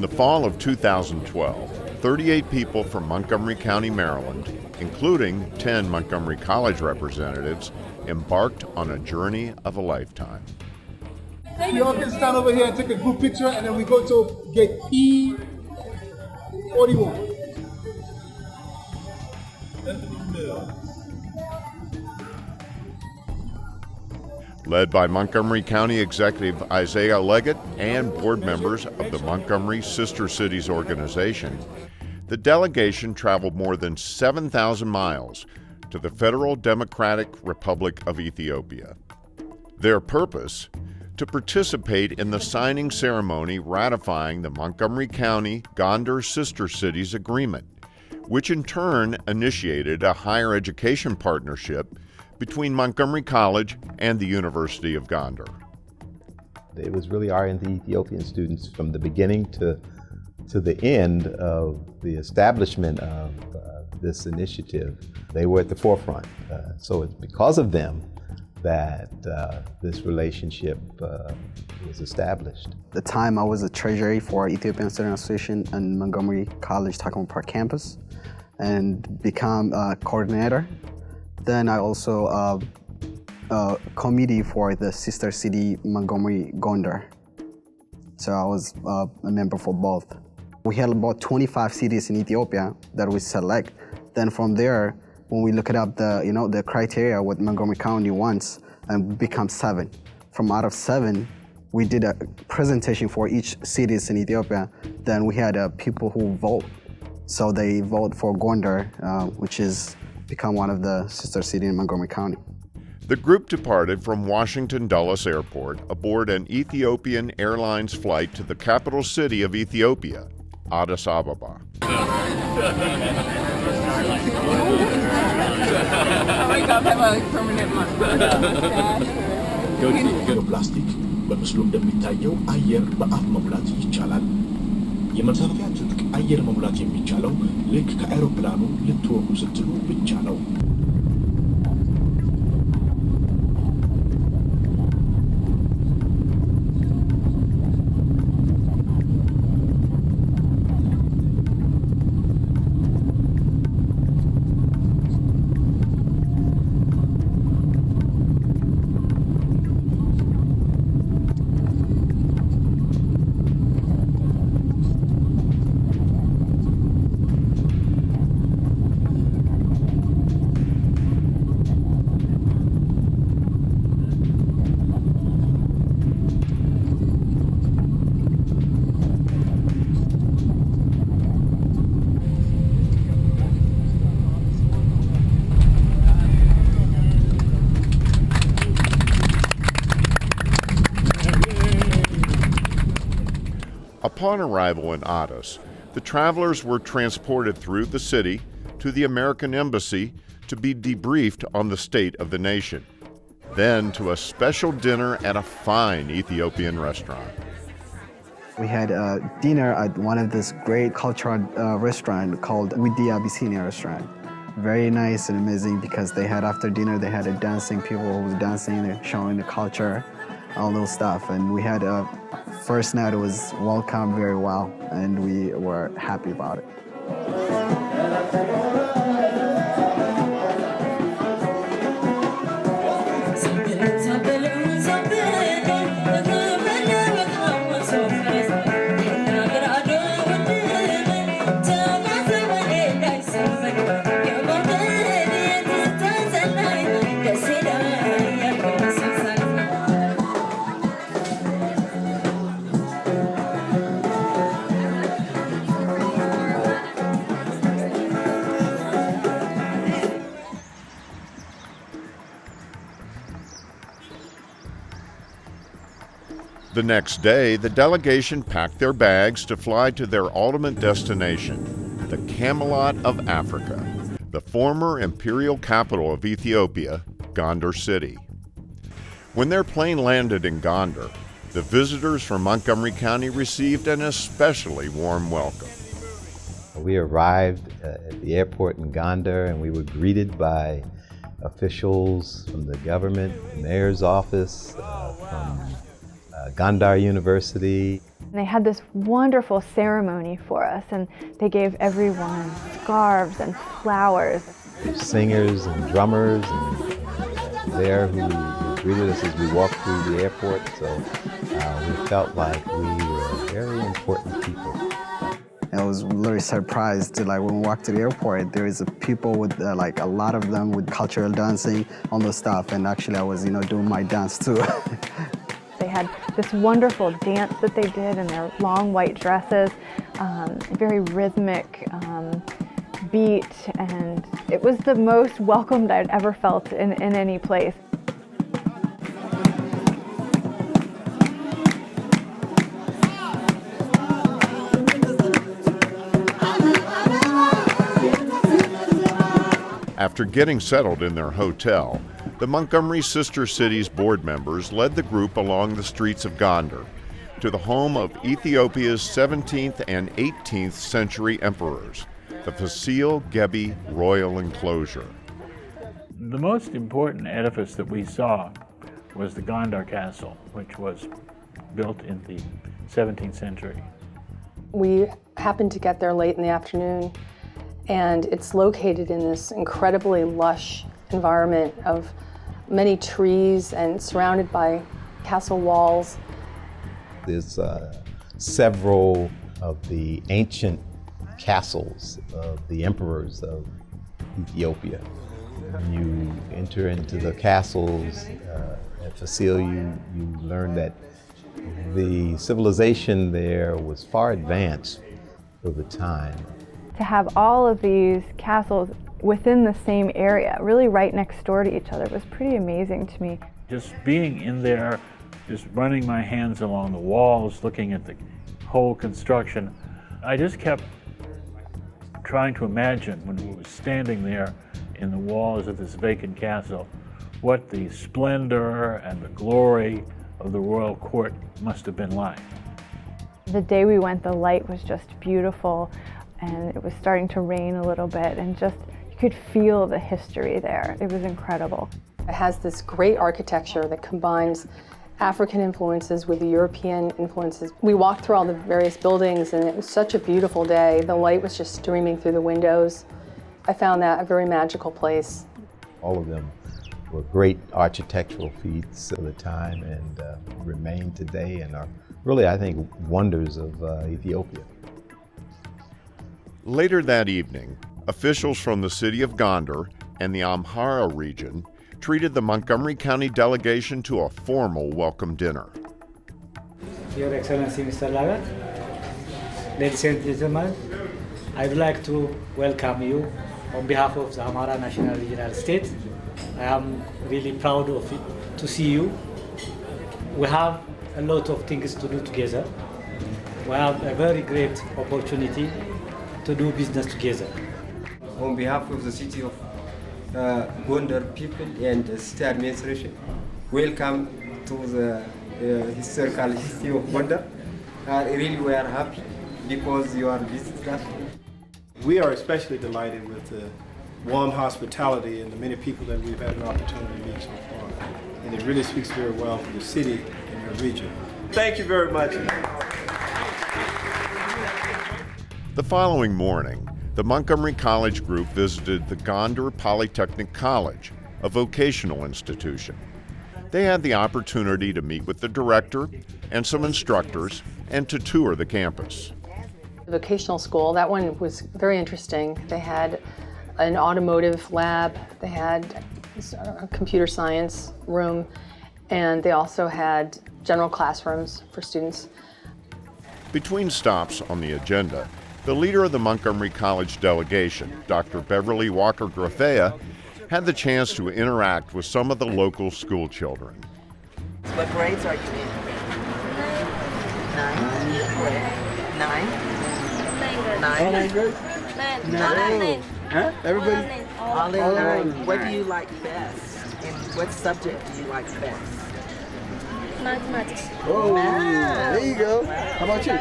the fall of 2012, 38 people from Montgomery County, Maryland, including 10 Montgomery College representatives, embarked on a journey of a lifetime. We all can stand over here and take a group picture, and then we go to gate P41. Led by Montgomery County Executive Isiah Leggett and board members of the Montgomery Sister Cities organization, the delegation traveled more than 7,000 miles to the Federal Democratic Republic of Ethiopia. Their purpose? To participate in the signing ceremony ratifying the Montgomery County Gondar Sister Cities Agreement, which in turn initiated a higher education partnership between Montgomery College and the University of Gondar. It was really our and the Ethiopian students from the beginning to the end of the establishment of this initiative. They were at the forefront. So it's because of them that this relationship was established. At the time I was a treasurer for Ethiopian Student Association in Montgomery College, Tacoma Park campus, and become a coordinator. Then I also committee for the sister city Montgomery Gondar. So I was a member for both. We had about 25 cities in Ethiopia that we select. Then from there, when we look up the criteria what Montgomery County wants, and become 7. From out of 7, we did a presentation for each cities in Ethiopia. Then we had people who vote. So they vote for Gondar, which is become one of the sister cities in Montgomery County. The group departed from Washington Dulles Airport aboard an Ethiopian Airlines flight to the capital city of Ethiopia, Addis Ababa. ፕላስቲክ በምስሉ እንደሚታየው አየር በአፍ መሙላት ይቻላል። የመሳፈሪያ ትጥቅ አየር መሙላት የሚቻለው ልክ ከአውሮፕላኑ ልትወርዱ ስትሉ ብቻ ነው። Upon arrival in Addis, the travelers were transported through the city to the American Embassy to be debriefed on the state of the nation, then to a special dinner at a fine Ethiopian restaurant. We had a dinner at one of this great cultural restaurant called the Abyssinia restaurant. Very nice and amazing because they had after dinner, they had a dancing, people who was dancing, showing the culture, all those stuff. And we had a first night, it was welcomed very well and we were happy about it. The next day, the delegation packed their bags to fly to their ultimate destination, the Camelot of Africa, the former imperial capital of Ethiopia, Gondar City. When their plane landed in Gondar, the visitors from Montgomery County received an especially warm welcome. We arrived at the airport in Gondar and we were greeted by officials from the government, the mayor's office, from Gondar University. And they had this wonderful ceremony for us, and they gave everyone scarves and flowers. Singers and drummers and there who greeted us as we walked through the airport. So we felt like we were very important people. I was really surprised when we walked to the airport, there is people with like a lot of them with cultural dancing, all the stuff, and actually I was doing my dance too. They had this wonderful dance that they did in their long white dresses, very rhythmic beat, and it was the most welcomed I'd ever felt in any place. After getting settled in their hotel, the Montgomery Sister Cities board members led the group along the streets of Gondar to the home of Ethiopia's 17th and 18th century emperors, the Facile Gebi Royal Enclosure. The most important edifice that we saw was the Gondar Castle, which was built in the 17th century. We happened to get there late in the afternoon, and it's located in this incredibly lush environment of many trees and surrounded by castle walls. There's several of the ancient castles of the emperors of Ethiopia. When you enter into the castles at Facile, you learn that the civilization there was far advanced for the time. To have all of these castles within the same area, really right next door to each other, was pretty amazing to me. Just being in there, just running my hands along the walls, looking at the whole construction, I just kept trying to imagine when we were standing there in the walls of this vacant castle, what the splendor and the glory of the royal court must have been like. The day we went, the light was just beautiful, and it was starting to rain a little bit, and just you could feel the history there. It was incredible. It has this great architecture that combines African influences with the European influences. We walked through all the various buildings, and it was such a beautiful day. The light was just streaming through the windows. I found that a very magical place. All of them were great architectural feats of the time and remain today and are really, I think, wonders of Ethiopia. Later that evening, officials from the city of Gondar and the Amhara region treated the Montgomery County delegation to a formal welcome dinner. Your Excellency, Mr. Leggett, ladies and gentlemen, I would like to welcome you on behalf of the Amhara National Regional State. I am really proud of it to see you. We have a lot of things to do together. We have a very great opportunity to do business together. On behalf of the city of Gondar people and the state administration, welcome to the historical history of Gondar. Really, we are happy because you are visiting us. We are especially delighted with the warm hospitality and the many people that we've had an opportunity to meet so far. And it really speaks very well for the city and your region. Thank you very much. The following morning, the Montgomery College group visited the Gondar Polytechnic College, a vocational institution. They had the opportunity to meet with the director and some instructors and to tour the campus. The vocational school, that one was very interesting. They had an automotive lab, they had a computer science room, and they also had general classrooms for students. Between stops on the agenda, the leader of the Montgomery College delegation, Dr. Beverly Walker-Griffea, had the chance to interact with some of the local school children. What grades are you in? 9. 9 grades? 9. Huh? Everybody? All in 9. What do you like best? And what subject do you like best? Mathematics. Oh, there you go. How about you?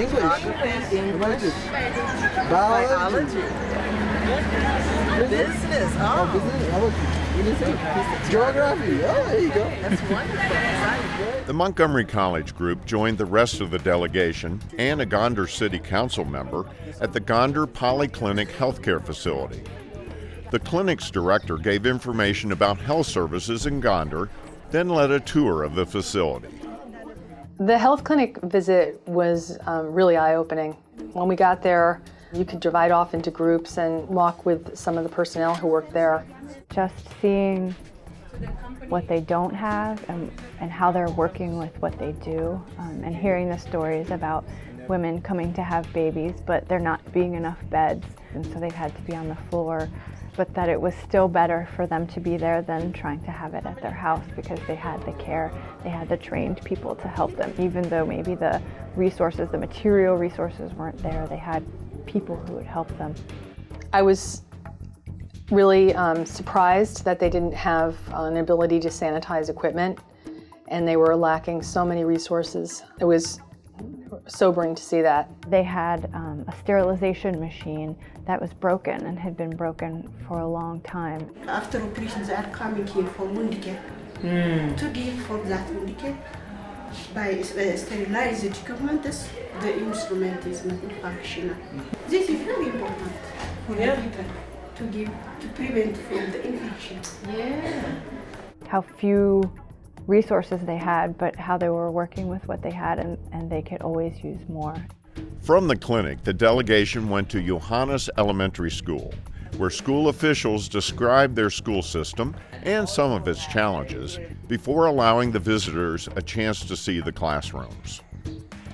English. English. Biology. Business. Oh. Business. How about you? What do you say? Geography. Oh, there you go. That's wonderful. Exciting. The Montgomery College group joined the rest of the delegation and a Gondar City Council member at the Gondar Polyclinic Healthcare Facility. The clinic's director gave information about health services in Gondar, then led a tour of the facility. The health clinic visit was really eye-opening. When we got there, you could divide off into groups and walk with some of the personnel who worked there. Just seeing what they don't have and how they're working with what they do, and hearing the stories about women coming to have babies, but there not being enough beds, and so they've had to be on the floor, but that it was still better for them to be there than trying to have it at their house because they had the care, they had the trained people to help them. Even though maybe the resources, the material resources weren't there, they had people who would help them. I was really surprised that they didn't have an ability to sanitize equipment, and they were lacking so many resources. It was sobering to see that. They had a sterilization machine that was broken and had been broken for a long time. After operations, they are coming here for wound care to give for that wound care. By sterilized equipment, the instrument is not functional. This is very important for the people to give to prevent from the infection. Yeah. How few resources they had, but how they were working with what they had, and they could always use more. From the clinic, the delegation went to Johannes Elementary School, where school officials described their school system and some of its challenges before allowing the visitors a chance to see the classrooms.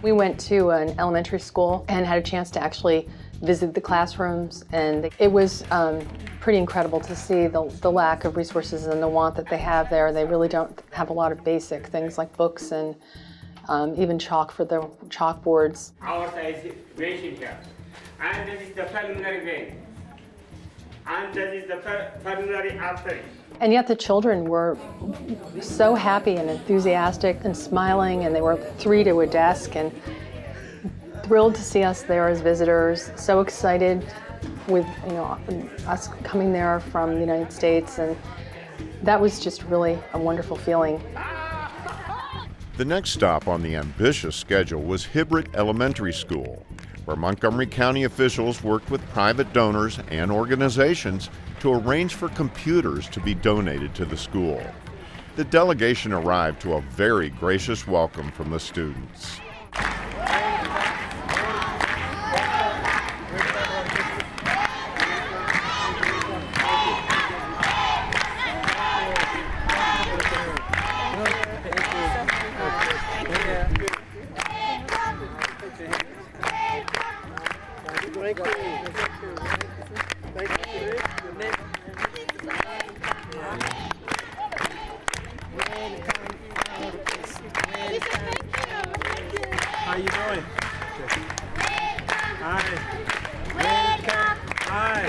We went to an elementary school and had a chance to actually visit the classrooms, and it was pretty incredible to see the lack of resources and the want that they have there. They really don't have a lot of basic things like books and even chalk for their chalkboards. Our size is mentioned here, and this is the preliminary vein, and this is the pulmonary artery. And yet the children were so happy and enthusiastic and smiling, and they were 3 to a desk and thrilled to see us there as visitors, so excited with us coming there from the United States, and that was just really a wonderful feeling. The next stop on the ambitious schedule was Hibbert Elementary School, where Montgomery County officials worked with private donors and organizations to arrange for computers to be donated to the school. The delegation arrived to a very gracious welcome from the students. How you doing? Hi. Welcome. Hi.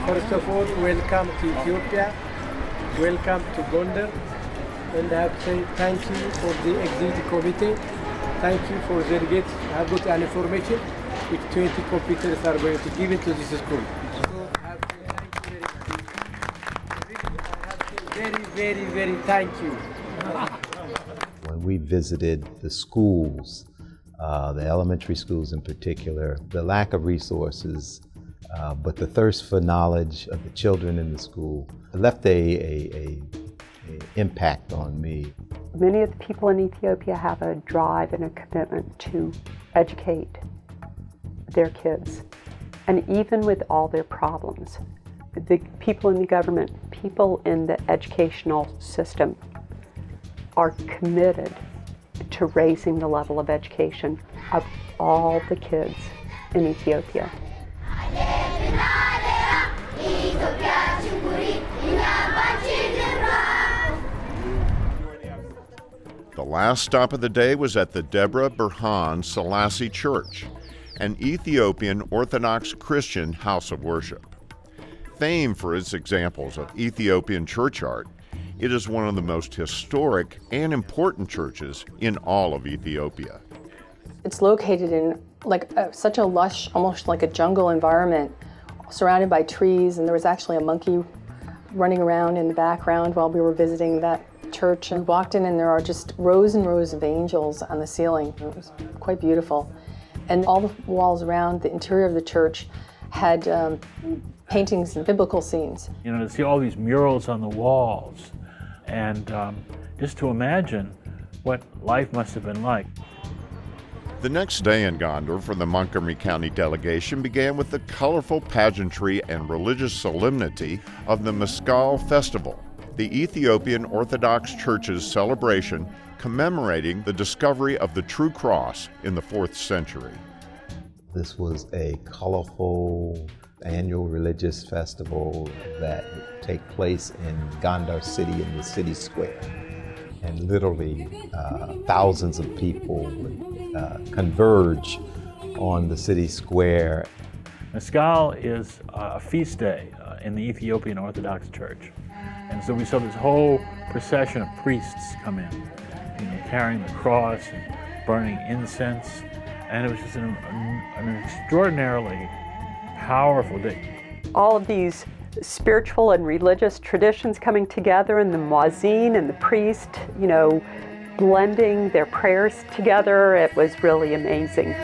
First of all, welcome to Ethiopia. Welcome to Gondar. And I have to say thank you for the executive committee. Thank you for the delegates. I have got an information which 20 computers are going to give it to this school. So I have to thank you very, very thank you. When we visited the schools, the elementary schools in particular, the lack of resources, but the thirst for knowledge of the children in the school left a impact on me. Many of the people in Ethiopia have a drive and a commitment to educate their kids. And even with all their problems, the people in the government, people in the educational system are committed to raising the level of education of all the kids in Ethiopia. The last stop of the day was at the Debre Birhan Selassie Church, an Ethiopian Orthodox Christian house of worship. Famed for its examples of Ethiopian church art, it is one of the most historic and important churches in all of Ethiopia. It's located in such a lush, almost like a jungle environment, surrounded by trees, and there was actually a monkey running around in the background while we were visiting that church. And we walked in and there are just rows and rows of angels on the ceiling. It was quite beautiful. And all the walls around the interior of the church had paintings and biblical scenes. You know, to see all these murals on the walls, and just to imagine what life must have been like. The next day in Gondar for the Montgomery County delegation began with the colorful pageantry and religious solemnity of the Mescal Festival, the Ethiopian Orthodox Church's celebration commemorating the discovery of the true cross in the 4th century. This was a colorful annual religious festival that would take place in Gondar City in the city square. And literally thousands of people would converge on the city square. Mescal is a feast day in the Ethiopian Orthodox Church. And so we saw this whole procession of priests come in, you know, carrying the cross and burning incense. And it was just an extraordinarily powerful day. All of these spiritual and religious traditions coming together, and the muezzin and the priest, you know, blending their prayers together. It was really amazing.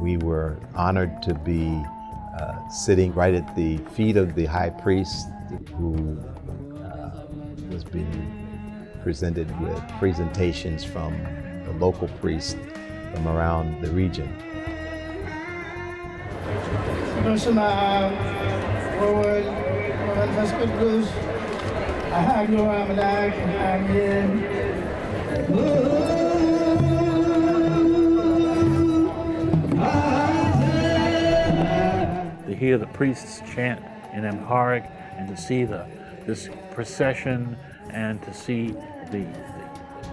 We were honored to be sitting right at the feet of the high priest, who was being presented with presentations from the local priests from around the region. To hear the priests chant in Amharic, and to see this procession, and to see the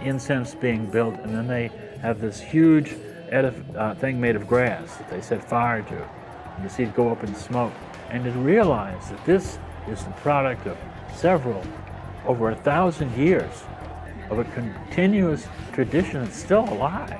incense being built, and then they have this huge thing made of grass that they set fire to, and to see it go up in smoke, and to realize that this is the product of over 1,000 years of a continuous tradition that's still alive.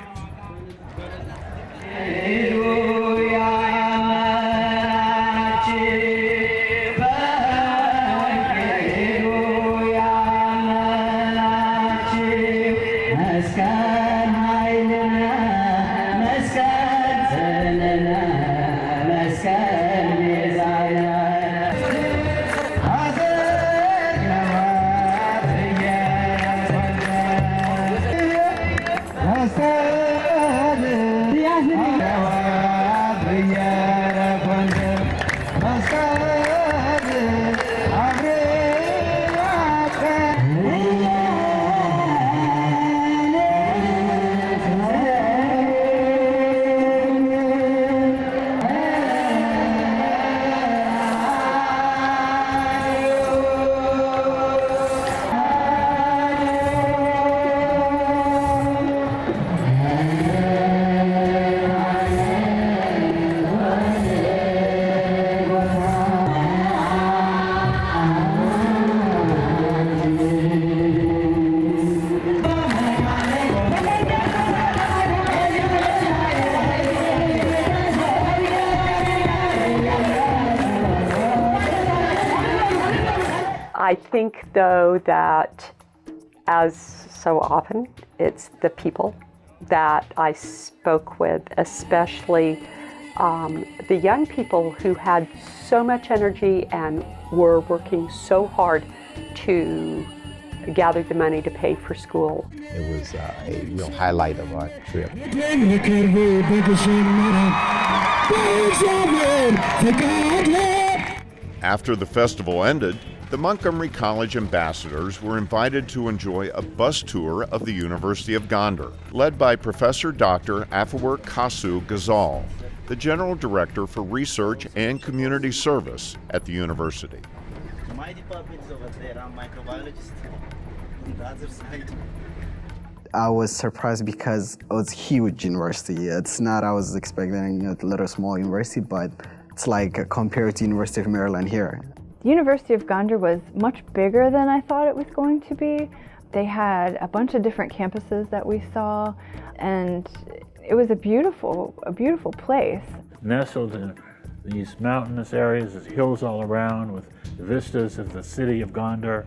I think, though, that as so often, it's the people that I spoke with, especially the young people who had so much energy and were working so hard to gather the money to pay for school. It was a real highlight of our trip. After the festival ended, the Montgomery College ambassadors were invited to enjoy a bus tour of the University of Gondar, led by Professor Dr. Afewerk Kasu Ghazal, the General Director for Research and Community Service at the university. My department is over there. I'm microbiologist. on the other side. I was surprised because it was a huge university. It's not, I was expecting a little small university, but it's like compared to University of Maryland here. The University of Gondar was much bigger than I thought it was going to be. They had a bunch of different campuses that we saw, and it was a beautiful place. Nestled in these mountainous areas, there's hills all around with vistas of the city of Gondar.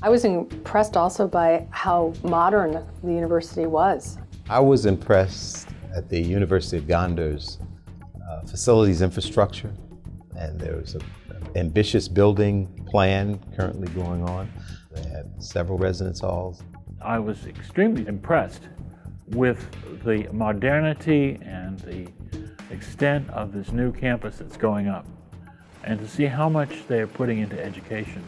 I was impressed also by how modern the university was. I was impressed at the University of Gondar's facilities infrastructure, and there was an ambitious building plan currently going on. They had several residence halls. I was extremely impressed with the modernity and the extent of this new campus that's going up, and to see how much they're putting into education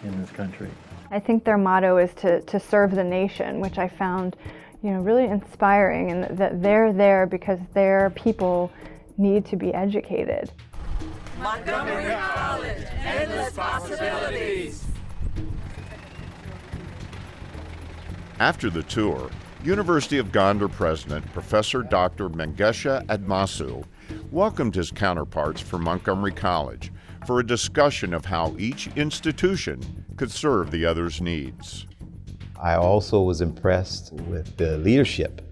in this country. I think their motto is to serve the nation, which I found, really inspiring, and that they're there because their people need to be educated. Montgomery College, endless possibilities. After the tour, University of Gondar President Professor Dr. Mengesha Admasu welcomed his counterparts from Montgomery College for a discussion of how each institution could serve the other's needs. I also was impressed with the leadership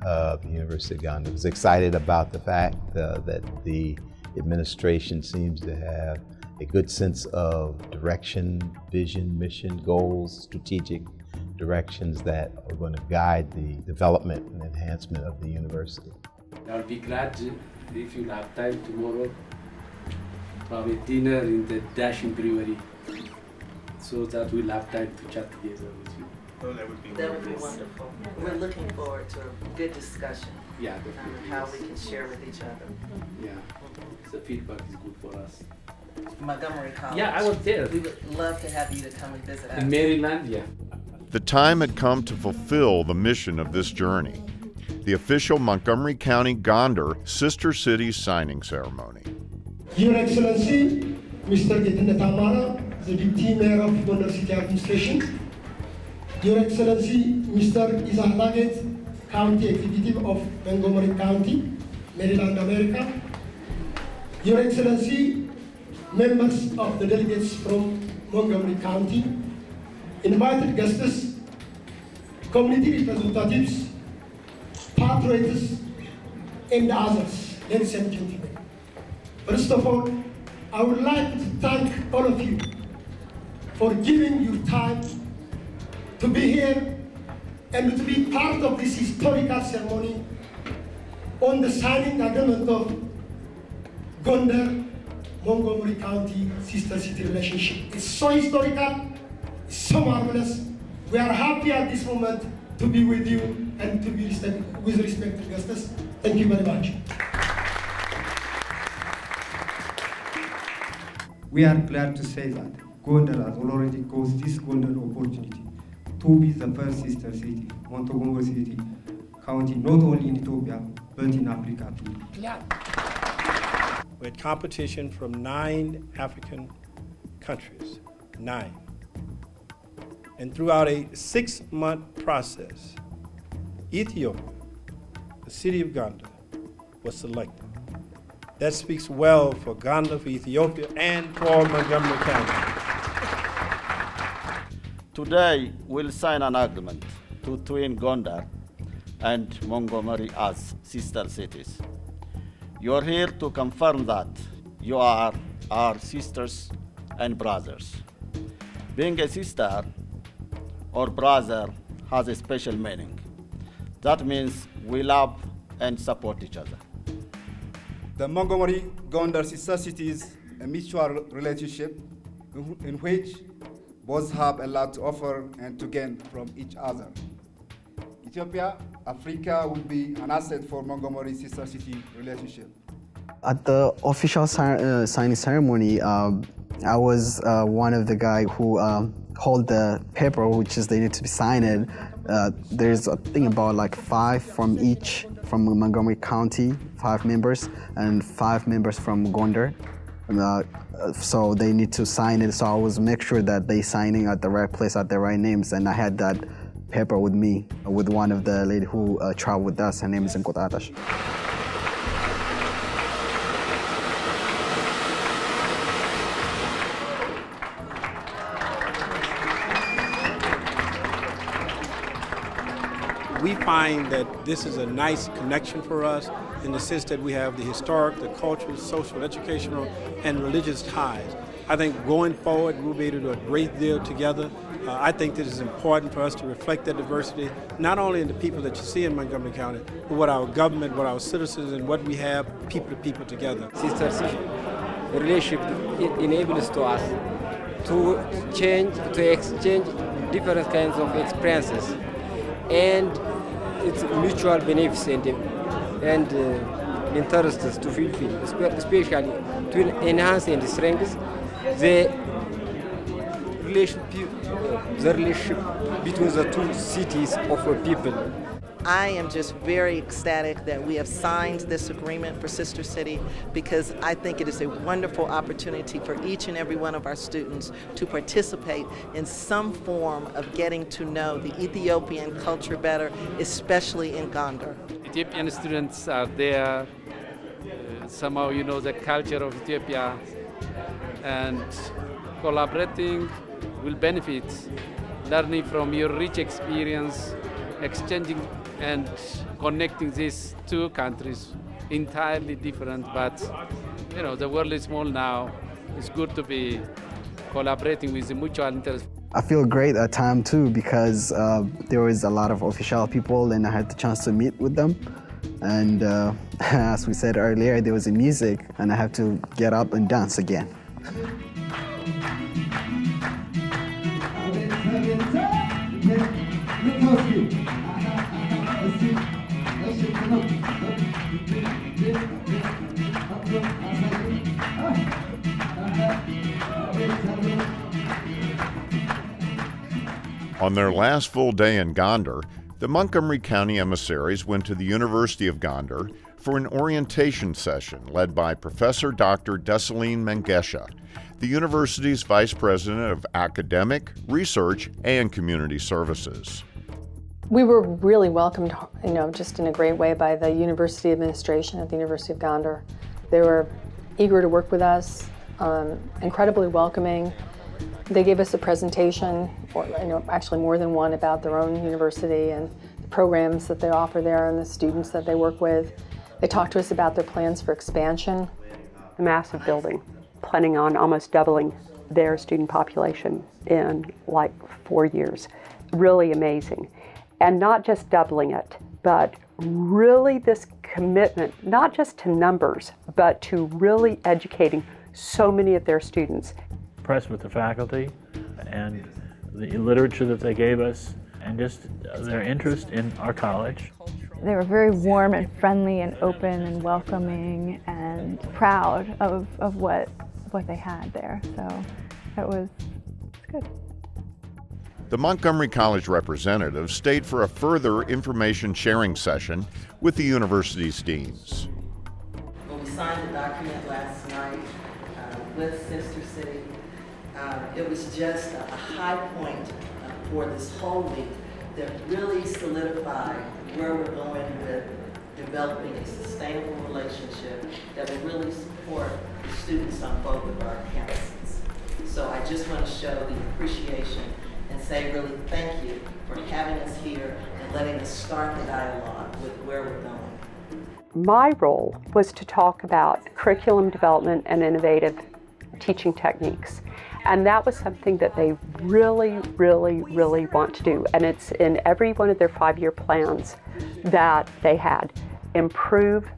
of the University of Gondar. I was excited about the fact that the administration seems to have a good sense of direction, vision, mission, goals, strategic directions that are going to guide the development and enhancement of the university. I'll be glad if you have time tomorrow, probably dinner in the Dashing Brewery, so that we'll have time to chat together with you. Oh, that would be wonderful. We're looking forward to a good discussion. Yeah, on how we can share with each other. Yeah, the feedback is good for us. Montgomery College. Yeah, I was there. We would love to have you to come and visit us. In Maryland, yeah. The time had come to fulfill the mission of this journey, the official Montgomery County Gondar Sister Cities signing ceremony. Your Excellency, Mr. Getindet Amara, the Deputy Mayor of Gondar City Administration, Your Excellency, Mr. Isiah Leggett, County Executive of Montgomery County, Maryland, America, Your Excellency, members of the delegates from Montgomery County, invited guests, community representatives, patriots, and others, ladies and gentlemen. First of all, I would like to thank all of you for giving your time to be here and to be part of this historical ceremony on the signing agreement of Gondar Montgomery County Sister City relationship. It's so historical, it's so marvelous. We are happy at this moment to be with you and to be with respect to guests. Thank you very much. We are glad to say that Gondar has already got this golden opportunity to be the first sister city, Montgomery City County, not only in Ethiopia, but in Africa too. Yeah. We had competition from 9 African countries, 9. And throughout a 6-month process, Ethiopia, the city of Gondar, was selected. That speaks well for Gondar, for Ethiopia, and for Montgomery County. Today, we'll sign an agreement to twin Gondar and Montgomery as sister cities. You're here to confirm that you are our sisters and brothers. Being a sister or brother has a special meaning. That means we love and support each other. The Montgomery Gondar sister cities, a mutual relationship in which both have a lot to offer and to gain from each other. Ethiopia, Africa will be an asset for Montgomery sister city relationship. At the official signing ceremony, I was one of the guys who hold the paper, which is they need to be signed. There's a thing about like 5 from each, from Montgomery County, 5 members, and 5 members from Gondar. so they need to sign it. So I was make sure that they signing at the right place, at the right names, and I had that paper with me with one of the lady who traveled with us. Her name is Nkotatash. We find that this is a nice connection for us in the sense that we have the historic, the cultural, social, educational, and religious ties. I think going forward, we'll be able to do a great deal together. I think that it's important for us to reflect that diversity, not only in the people that you see in Montgomery County, but what our government, what our citizens, and what we have people to people together. Sister relationship enables to us to exchange different kinds of experiences, and it's mutual benefits and interests to fulfill, especially to enhance and strengthen the relationship between the two cities of a people. I am just very ecstatic that we have signed this agreement for Sister City, because I think it is a wonderful opportunity for each and every one of our students to participate in some form of getting to know the Ethiopian culture better, especially in Gondar. Ethiopian students are there, somehow you know the culture of Ethiopia, and collaborating will benefit, learning from your rich experience, exchanging and connecting these two countries, entirely different, but you know, the world is small now. It's good to be collaborating with the mutual interest. I feel great at time too, because there was a lot of official people and I had the chance to meet with them. And as we said earlier, there was a music and I have to get up and dance again. On their last full day in Gondar, the Montgomery County emissaries went to the University of Gondar for an orientation session led by Professor Dr. Desaline Mengesha, the university's Vice President of Academic, Research, and Community Services. We were really welcomed, just in a great way by the university administration at the University of Gondar. They were eager to work with us, incredibly welcoming. They gave us a presentation, or actually more than one, about their own university and the programs that they offer there and the students that they work with. They talked to us about their plans for expansion. A massive building, planning on almost doubling their student population in like 4 years. Really amazing. And not just doubling it, but really this commitment, not just to numbers, but to really educating so many of their students. Impressed with the faculty and the literature that they gave us, and just their interest in our college. They were very warm and friendly and open and welcoming and proud of what they had there. So it's good. The Montgomery College representative stayed for a further information sharing session with the university's deans. Well, we signed the document last night with Sister City. It was just a high point for this whole week that really solidified where we're going with developing a sustainable relationship that will really support the students on both of our campuses. So I just want to show the appreciation and say really thank you for having us here and letting us start the dialogue with where we're going. My role was to talk about curriculum development and innovative teaching techniques. And that was something that they really, really, really want to do. And it's in every one of their 5-year plans that they had. Improve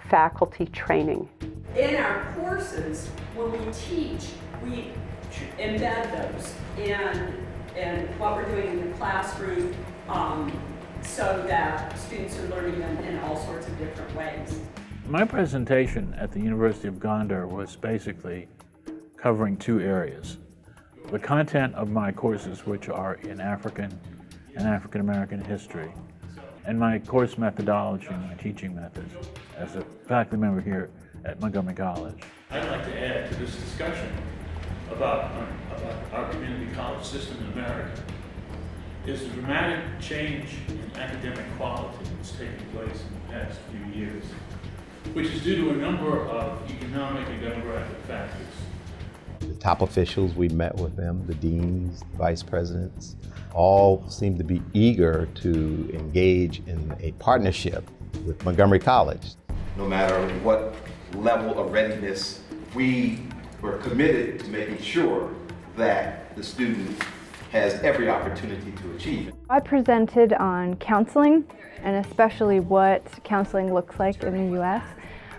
faculty training. In our courses, when we teach, we embed those in what we're doing in the classroom, so that students are learning them in all sorts of different ways. My presentation at the University of Gondar was basically covering 2 areas. The content of my courses, which are in African and African American history, and my course methodology and my teaching methods as a faculty member here at Montgomery College. I'd like to add to this discussion about our community college system in America is the dramatic change in academic quality that's taken place in the past few years, which is due to a number of economic and demographic factors. The top officials, we met with them, the deans, vice presidents, all seem to be eager to engage in a partnership with Montgomery College. No matter what level of readiness, we were committed to making sure that the student has every opportunity to achieve it. I presented on counseling, and especially what counseling looks like in the U.S.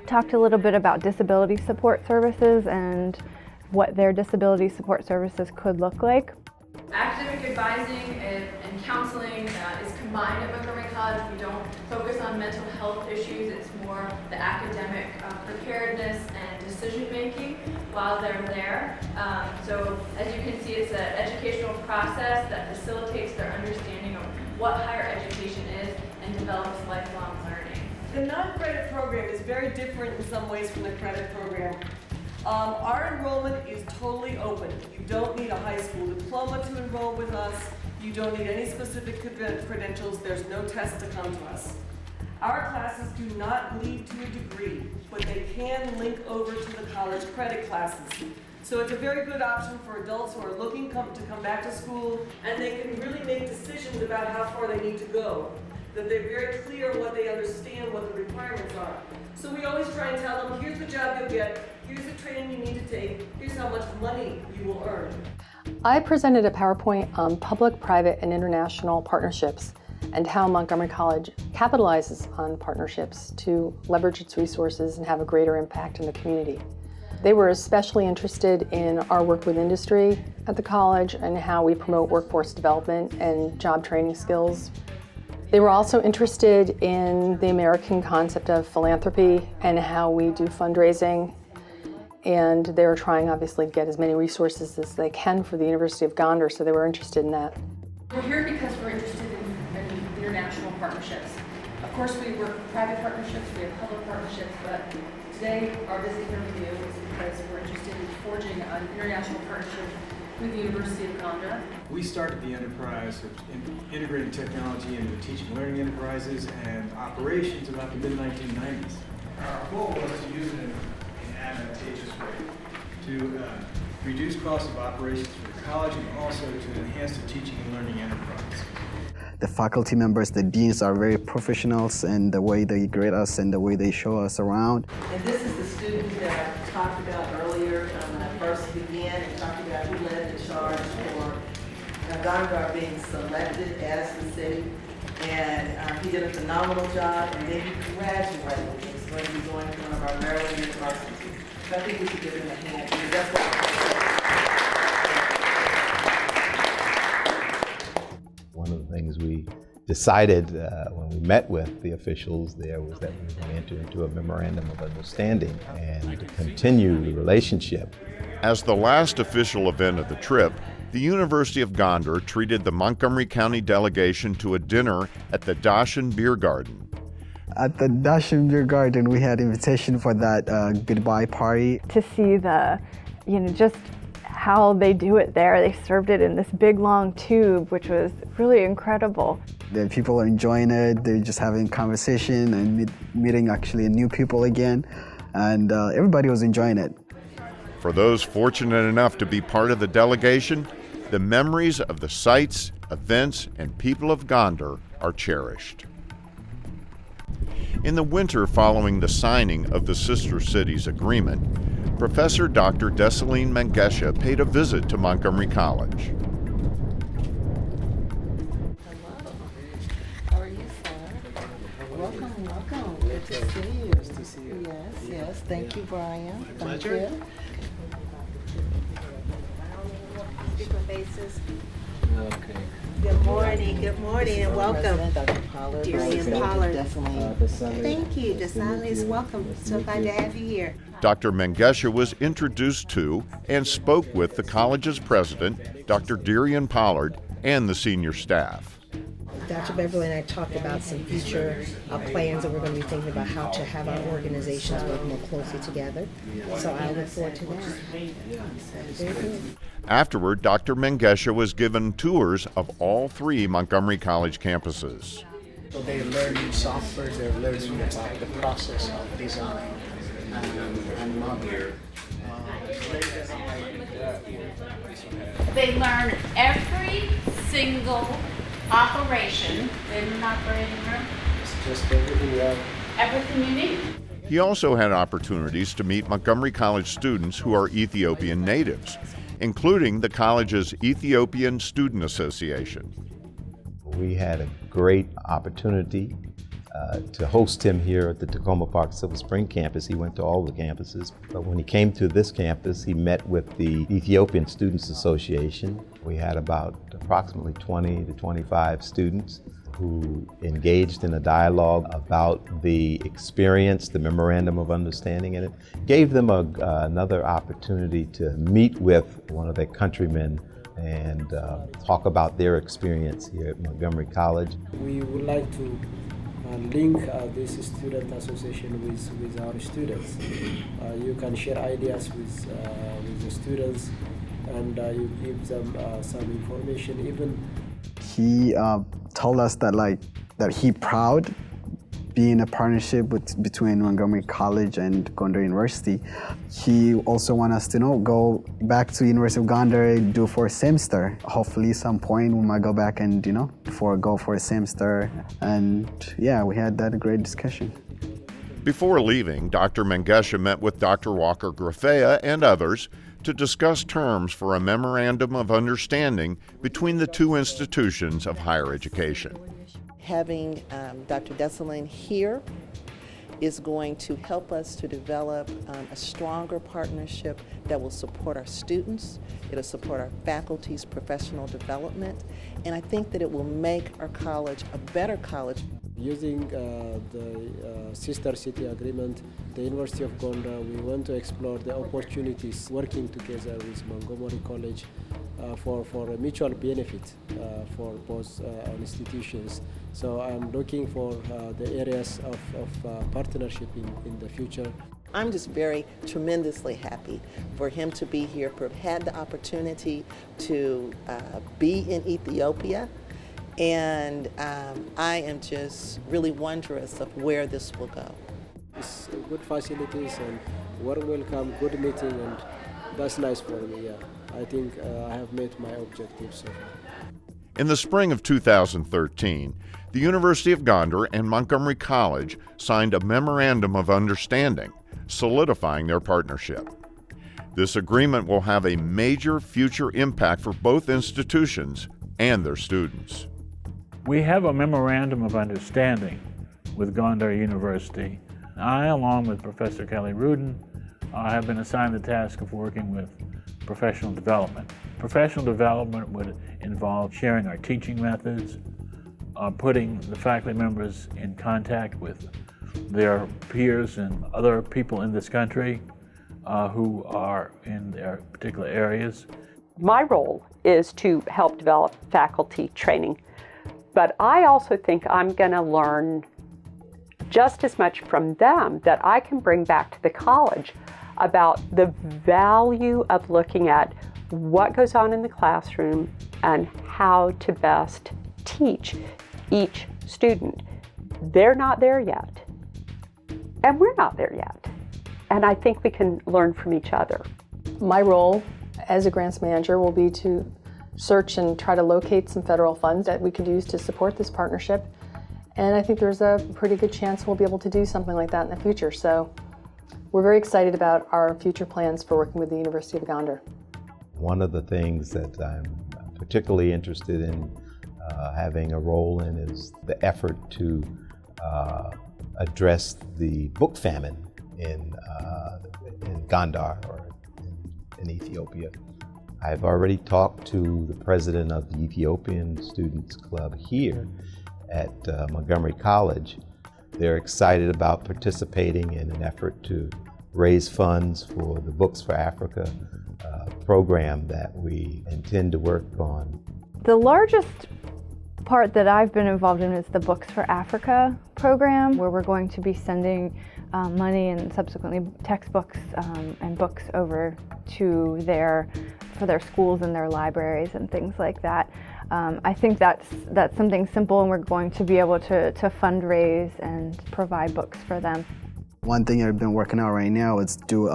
Talked a little bit about disability support services and what their disability support services could look like. Academic advising and counseling is combined at Montgomery College. We don't focus on mental health issues. It's more the academic preparedness and decision making while they're there. So as you can see, it's an educational process that facilitates their understanding of what higher education is and develops lifelong learning. The non-credit program is very different in some ways from the credit program. Our enrollment is totally open. You don't need a high school diploma to enroll with us. You don't need any specific credentials. There's no test to come to us. Our classes do not lead to a degree, but they can link over to the college credit classes. So it's a very good option for adults who are looking to come back to school, and they can really make decisions about how far they need to go. That they're very clear what they understand, what the requirements are. So we always try and tell them, here's the job you'll get, here's the training you need to take, here's how much money you will earn. I presented a PowerPoint on public, private, and international partnerships and how Montgomery College capitalizes on partnerships to leverage its resources and have a greater impact in the community. They were especially interested in our work with industry at the college and how we promote workforce development and job training skills. They were also interested in the American concept of philanthropy and how we do fundraising. And they're trying, obviously, to get as many resources as they can for the University of Gondar, so they were interested in that. We're here because we're interested in international partnerships. Of course, we work with private partnerships, we have public partnerships, but today our visit here with you is because we're interested in forging an international partnership with the University of Gondar. We started the enterprise of integrating technology into teaching and learning enterprises and operations about the mid-1990s. Our goal was to use it in an advantageous way to reduce costs of operations for the college and also to enhance the teaching and learning enterprise. The faculty members, the deans are very professionals in the way they grade us and the way they show us around. And this is the student that I talked about earlier when I first began and talked about who led the charge for Gondar being selected as the city. And he did a phenomenal job, and then he graduated. He's going to be going to one of our Maryland universities. So I think we should give him a hand, because that's what One of the things we decided when we met with the officials there was that we were going to enter into a Memorandum of Understanding and to continue the relationship. As the last official event of the trip, the University of Gondar treated the Montgomery County delegation to a dinner at the Dashan Beer Garden. At the Dashan Beer Garden, we had invitation for that goodbye party. To see the, just how they do it there. They served it in this big long tube, which was really incredible. The people are enjoying it. They're just having conversation and meeting actually new people again. And everybody was enjoying it. For those fortunate enough to be part of the delegation, the memories of the sites, events, and people of Gondar are cherished. In the winter following the signing of the Sister Cities Agreement, Professor Dr. Desaline Mengesha paid a visit to Montgomery College. How are you, sir? Welcome, welcome. Good to see you. Nice to see you. Yes, yes. Thank you, Brian. Thank you. Faces. Okay. Good morning, and welcome. Dr. Pollard, Darian Pollard. Desaline. Thank you, Desaline is welcome. So glad to have you here. Dr. Mengesha was introduced to and spoke with the college's president, Dr. Darian Pollard, and the senior staff. Dr. Beverly and I talked about some future plans that we're going to be thinking about how to have our organizations work more closely together. So I look forward to that. Very good. Afterward, Dr. Mengesha was given tours of all 3 Montgomery College campuses. So they're learning software, they're learning about the process of design and modeling. They learn every single operation in an operating room. It's just everything you have. Everything you need. He also had opportunities to meet Montgomery College students who are Ethiopian natives, including the college's Ethiopian Student Association. We had a great opportunity to host him here at the Tacoma Park Silver Spring campus. He went to all the campuses, but when he came to this campus, he met with the Ethiopian Students Association. We had about approximately 20 to 25 students who engaged in a dialogue about the experience, the Memorandum of Understanding, and it gave them another opportunity to meet with one of their countrymen and talk about their experience here at Montgomery College. We would like to link this student association with our students. You can share ideas with the students, and you give them some information. Even he told us that he proud being a partnership between Montgomery College and Gondar University. He also wants us to go back to University of Gondar, do for a semester. Hopefully some point we might go back and go for a semester. And yeah, we had that great discussion. Before leaving, Dr. Mengesha met with Dr. Walker-Griffea and others to discuss terms for a Memorandum of Understanding between the 2 institutions of higher education. Having Dr. Dessalin here is going to help us to develop a stronger partnership that will support our students, it'll support our faculty's professional development, and I think that it will make our college a better college. using the sister city agreement, the University of Gondar, we want to explore the opportunities working together with Montgomery College for a mutual benefit for both institutions. So I'm looking for the areas of partnership in the future. I'm just very tremendously happy for him to be here, for had the opportunity to be in Ethiopia, and I am just really wondrous of where this will go. It's good facilities and warm welcome, good meeting, and that's nice for me. Yeah, I think I have met my objectives so far. In the spring of 2013, the University of Gondar and Montgomery College signed a Memorandum of Understanding, solidifying their partnership. This agreement will have a major future impact for both institutions and their students. We have a Memorandum of Understanding with Gondar University. I, along with Professor Kelly Rudin, have been assigned the task of working with professional development. Professional development would involve sharing our teaching methods, putting the faculty members in contact with their peers and other people in this country who are in their particular areas. My role is to help develop faculty training, but I also think I'm going to learn just as much from them that I can bring back to the college about the value of looking at what goes on in the classroom and how to best teach each student. They're not there yet, and we're not there yet. And I think we can learn from each other. My role as a grants manager will be to search and try to locate some federal funds that we could use to support this partnership. And I think there's a pretty good chance we'll be able to do something like that in the future. So we're very excited about our future plans for working with the University of Gondar. One of the things that I'm particularly interested in having a role in is the effort to address the book famine in Gondar or in Ethiopia. I've already talked to the president of the Ethiopian Students Club here at Montgomery College. They're excited about participating in an effort to raise funds for the Books for Africa program that we intend to work on. The largest Part that I've been involved in is the Books for Africa program, where we're going to be sending money and subsequently textbooks and books over to for their schools and their libraries and things like that. I think that's something simple, and we're going to be able to fundraise and provide books for them. One thing I've been working on right now is do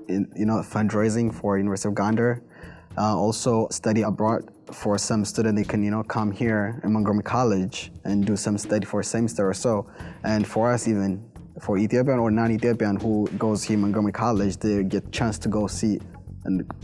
fundraising for University of Gondar. Also study abroad for some student. They can come here in Montgomery College and do some study for a semester or so. And for us, even for Ethiopian or non-Ethiopian who goes here Montgomery College, they get a chance to go see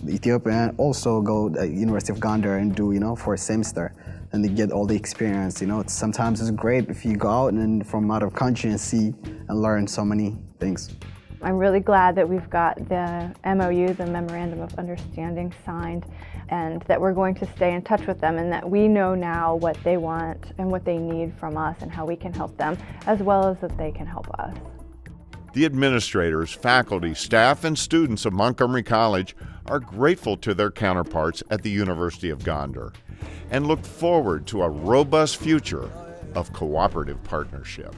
Ethiopian, also go to University of Gondar and do for a semester, and they get all the experience. Sometimes it's great if you go out and from out of country and see and learn so many things. I'm really glad that we've got the MOU, the Memorandum of Understanding, signed, and that we're going to stay in touch with them, and that we know now what they want and what they need from us and how we can help them, as well as that they can help us. The administrators, faculty, staff, and students of Montgomery College are grateful to their counterparts at the University of Gondar and look forward to a robust future of cooperative partnership.